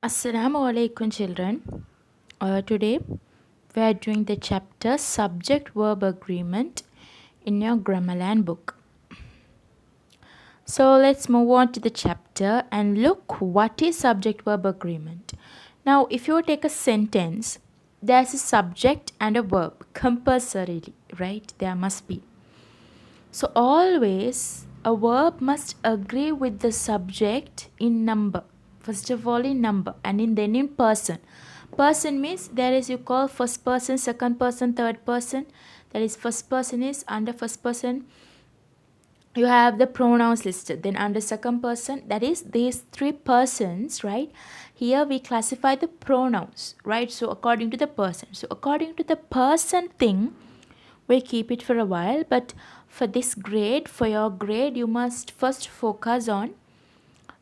Assalamu alaikum, children. Today we are doing the chapter Subject Verb Agreement in your Grammarland book. So let's move on to the chapter and look what is Subject Verb Agreement. Now, if you take a sentence, there's a subject and a verb compulsorily, right? There must be. So always a verb must agree with the subject in number. First of all in number and then in person. Person means there is you call first person, second person, third person. That is first person is under first person you have the pronouns listed. Then under second person, that is these three persons, right? Here we classify the pronouns, right? So according to the person. So according to the person thing, we keep it for a while, but for this grade, for your grade, you must first focus on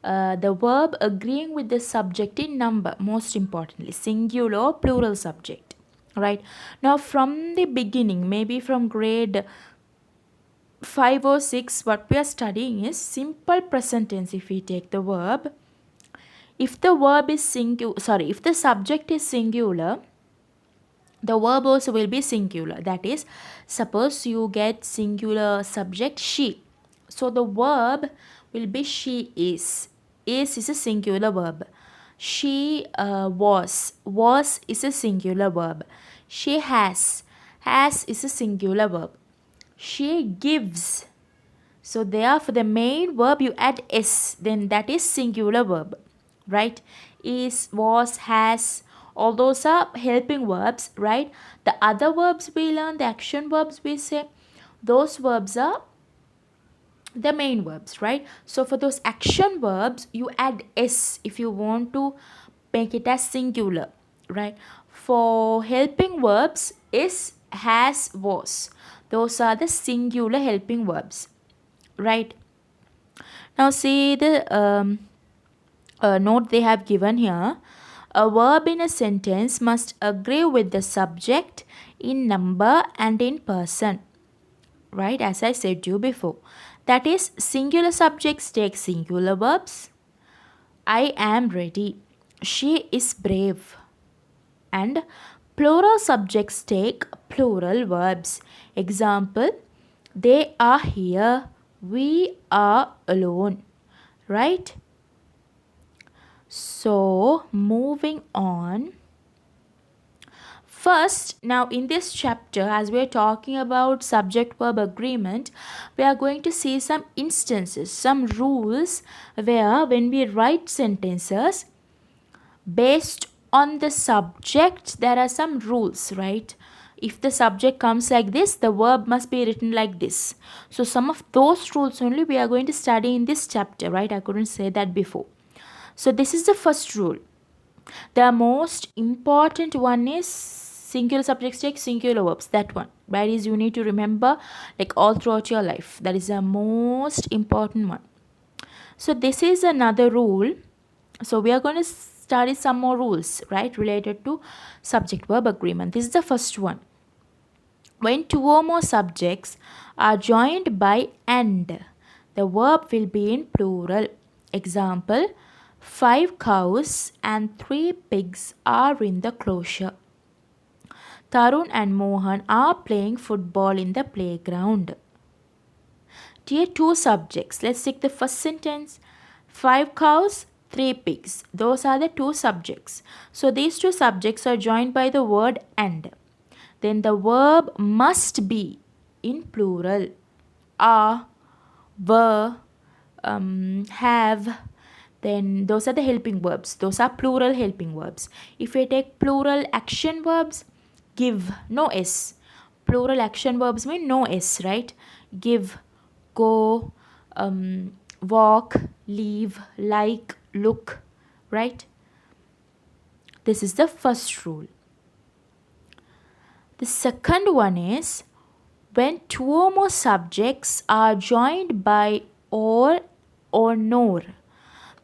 the verb agreeing with the subject in number, most importantly singular or plural subject, right? Now from the beginning, maybe from grade 5 or 6, what we are studying is simple present tense. If we take the verb, if the verb is if the subject is singular, the verb also will be singular. That is, suppose you get singular subject she, so the verb will be she is. Is a singular verb. She was is a singular verb. She has is a singular verb. She gives, so there for the main verb you add s, then that is singular verb, right? Is, was, has, all those are helping verbs, right? The other verbs we learn, the action verbs we say, those verbs are the main verbs, right? So for those action verbs you add s if you want to make it as singular, right? For helping verbs, is, has, was, those are the singular helping verbs, right? Now see the note they have given here. A verb in a sentence must agree with the subject in number and in person, right? As I said to you before, that is, singular subjects take singular verbs. I am ready, she is brave, and plural subjects take plural verbs. Example, they are here, we are alone, right? So moving on, first, now in this chapter, as we are talking about subject verb agreement, we are going to see some instances, some rules where when we write sentences based on the subject, there are some rules, right? If the subject comes like this, the verb must be written like this. So some of those rules only we are going to study in this chapter, right? I couldn't say that before. So this is the first rule. The most important one is singular subjects take singular verbs. That one, right, is you need to remember like all throughout your life. That is the most important one. So this is another rule. So we are going to study some more rules, right, related to subject verb agreement. This is the first one. When two or more subjects are joined by and, the verb will be in plural. Example, 5 cows and 3 pigs are in the closure. Tarun and Mohan are playing football in the playground. Dear two subjects, let's take the first sentence. 5 cows, 3 pigs. Those are the two subjects. So these two subjects are joined by the word and. Then the verb must be in plural. Are, were, have. Then those are the helping verbs. Those are plural helping verbs. If we take plural action verbs, give, no s. Plural action verbs mean no s, right? Give, go, walk, leave, like, look, right? This is the first rule. The second one is when two or more subjects are joined by or nor,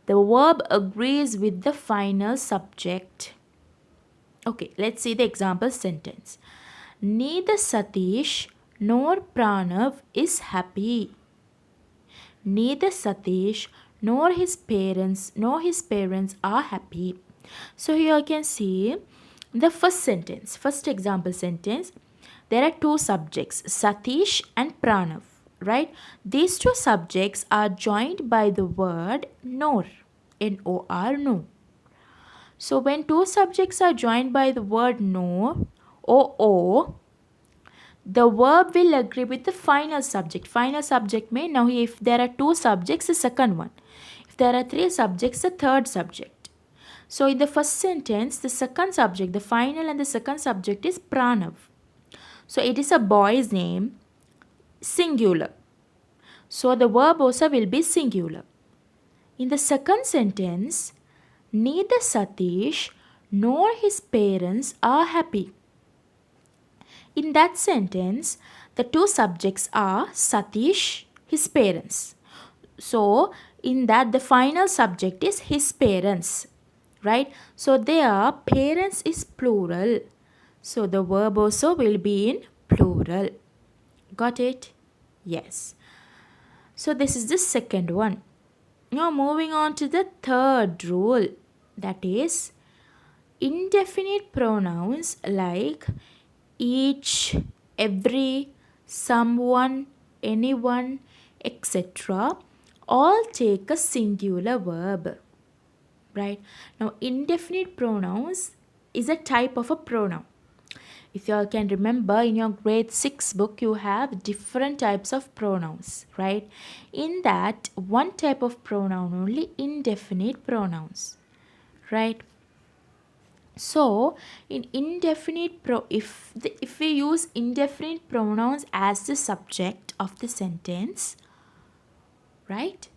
the verb agrees with the final subject. Okay, let's see the example sentence. Neither Satish nor Pranav is happy. Neither Satish nor his parents are happy. So here you can see the first example sentence. There are two subjects, Satish and Pranav, right? These two subjects are joined by the word nor, N-O-R, no. So when two subjects are joined by the word no, O-O, the verb will agree with the final subject. Final subject may, now if there are two subjects, the second one. If there are three subjects, the third subject. So in the first sentence, the second subject, the final and the second subject is Pranav. So it is a boy's name, singular. So the verb also will be singular. In the second sentence, neither Satish nor his parents are happy. In that sentence, the two subjects are Satish, his parents. So in that, the final subject is his parents, right? So their parents is plural. So the verb also will be in plural. Got it? Yes. So this is the second one. Now moving on to the third rule, that is indefinite pronouns like each, every, someone, anyone, etc. all take a singular verb. Right? Now indefinite pronouns is a type of a pronoun. If you all can remember, in your grade 6 book you have different types of pronouns, right? In that, one type of pronoun only, indefinite pronouns, right? So in if we use indefinite pronouns as the subject of the sentence, right,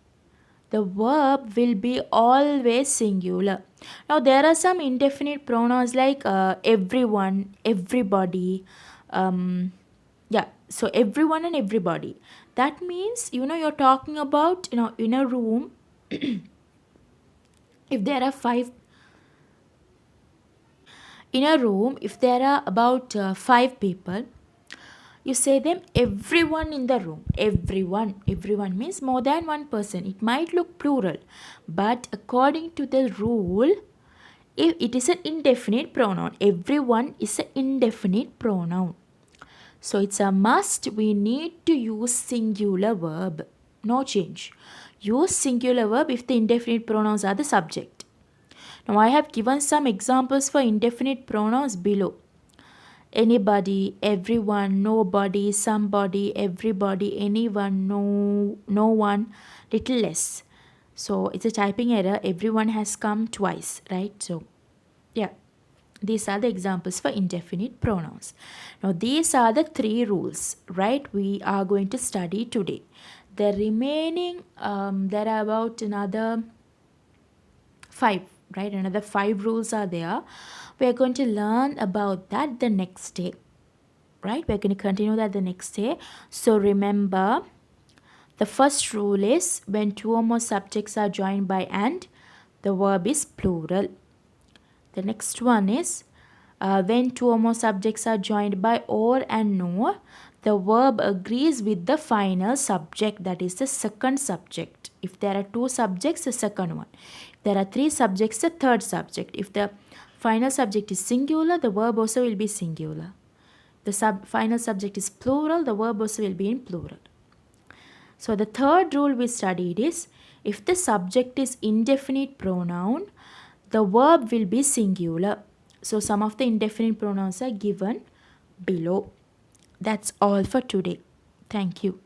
the verb will be always singular. Now there are some indefinite pronouns like everyone, everybody, yeah, so everyone and everybody. That means, you're talking about, in a room, if there are if there are about 5 people, you say them everyone in the room. Everyone means more than one person. It might look plural, but according to the rule, if it is an indefinite pronoun, everyone is an indefinite pronoun. So it's a must, we need to use singular verb. No change. Use singular verb if the indefinite pronouns are the subject. Now I have given some examples for indefinite pronouns below. Anybody, everyone, nobody, somebody, everybody, anyone, no one, little less. So it's a typing error. Everyone has come twice, right? So yeah, these are the examples for indefinite pronouns. Now these are the 3 rules, right, we are going to study today. The remaining, there are about another 5, right? Another 5 rules are there. We are going to learn about that the next day, right? We're going to continue that the next day. So remember, the first rule is when 2 or more subjects are joined by and, the verb is plural. The next one is when 2 or more subjects are joined by or and nor, the verb agrees with the final subject, that is the second subject. If there are 2 subjects, the second one. If there are 3 subjects, the third subject. If the final subject is singular, the verb also will be singular. The final subject is plural, the verb also will be in plural. So the third rule we studied is if the subject is indefinite pronoun, the verb will be singular. So some of the indefinite pronouns are given below. That's all for today. Thank you.